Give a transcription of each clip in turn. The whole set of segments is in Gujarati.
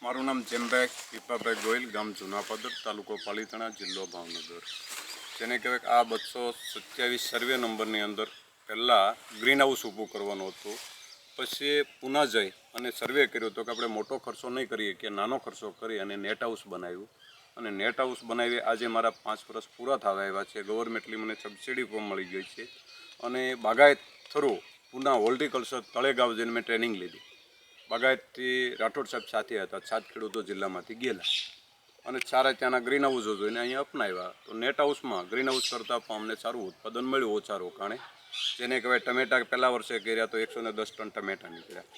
મારું નામ જેમભાઈ પીપાભાઈ ગોયલ, ગામ જૂનાપદર, તાલુકો પાલીતાણા, જિલ્લો ભાવનગર. જેને કહેવાય કે આ 227 સર્વે નંબરની અંદર પહેલાં ગ્રીન હાઉસ ઊભું કરવાનું હતું. પછી પુના જઈ અને સર્વે કર્યો હતો કે આપણે મોટો ખર્ચો નહીં કરીએ કે નાનો ખર્ચો કરી અને નેટ હાઉસ બનાવ્યું. અને નેટ હાઉસ બનાવી આજે મારા 5 વર્ષ પૂરા થવા આવ્યા છે. ગવર્મેન્ટલી મને સબસિડી પણ મળી ગઈ છે. અને બાગાયત થ્રુ પુના હોર્ટિકલ્ચર તળેગાવ જઈને મેં ટ્રેનિંગ લીધી. બાગાયતથી રાઠોડ સાહેબ સાથે હતા, 7 ખેડૂતો જિલ્લામાંથી ગયેલા અને સારા ત્યાંના ગ્રીન હાઉસો જોઈને અહીંયા અપનાવ્યા. તો નેટ હાઉસમાં ગ્રીન હાઉસ કરતાં પણ અમને સારું ઉત્પાદન મળ્યું ઓછા રોકાણે. જેને કહેવાય ટમેટા પહેલાં વર્ષે કર્યા તો 110 ટન ટમેટા નીકળ્યા.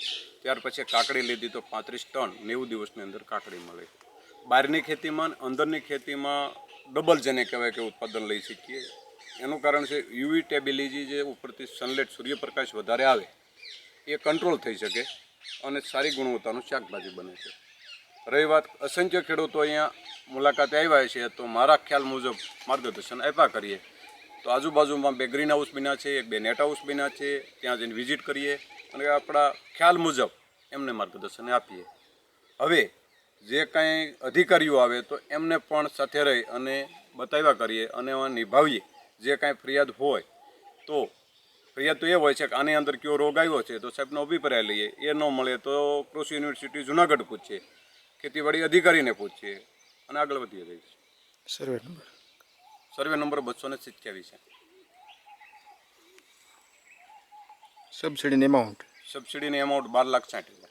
ત્યાર પછી કાકડી લીધી તો 35 ટન 90 દિવસની અંદર કાકડી મળે. બહારની ખેતીમાં અંદરની ખેતીમાં ડબલ જેને કહેવાય કે ઉત્પાદન લઈ શકીએ. એનું કારણ છે યુવી ટેબિલિટી, જે ઉપરથી સનલાઇટ સૂર્યપ્રકાશ વધારે આવે એ કંટ્રોલ થઈ શકે અને સારી ગુણવત્તાનું શાકભાજી બને છે. રહી વાત, અસંખ્ય ખેડૂતો અહીંયા મુલાકાતે આવ્યા છે, તો મારા ખ્યાલ મુજબ માર્ગદર્શન આપ્યા કરીએ. તો આજુબાજુમાં 2 ગ્રીન હાઉસ બન્યા છે, 1-2 નેટ હાઉસ બન્યા છે, ત્યાં જઈને વિઝિટ કરીએ અને આપણા ખ્યાલ મુજબ એમને માર્ગદર્શન આપીએ. હવે જે કાંઈ અધિકારીઓ આવે તો એમને પણ સાથે રહી અને બતાવ્યા કરીએ અને નિભાવીએ. જે કાંઈ ફરિયાદ હોય તો ફરિયાદ તો એ હોય છે કે આની અંદર કયો રોગ આવ્યો છે તો સાહેબનો અભિપ્રાય લઈએ. એ ન મળે તો કૃષિ યુનિવર્સિટી જુનાગઢ પૂછીએ, ખેતીવાડી અધિકારીને પૂછીએ અને આગળ વધીએ જઈએ. સર્વે નંબર 227 છે. સબસિડીની એમાઉન્ટ 12,60,000.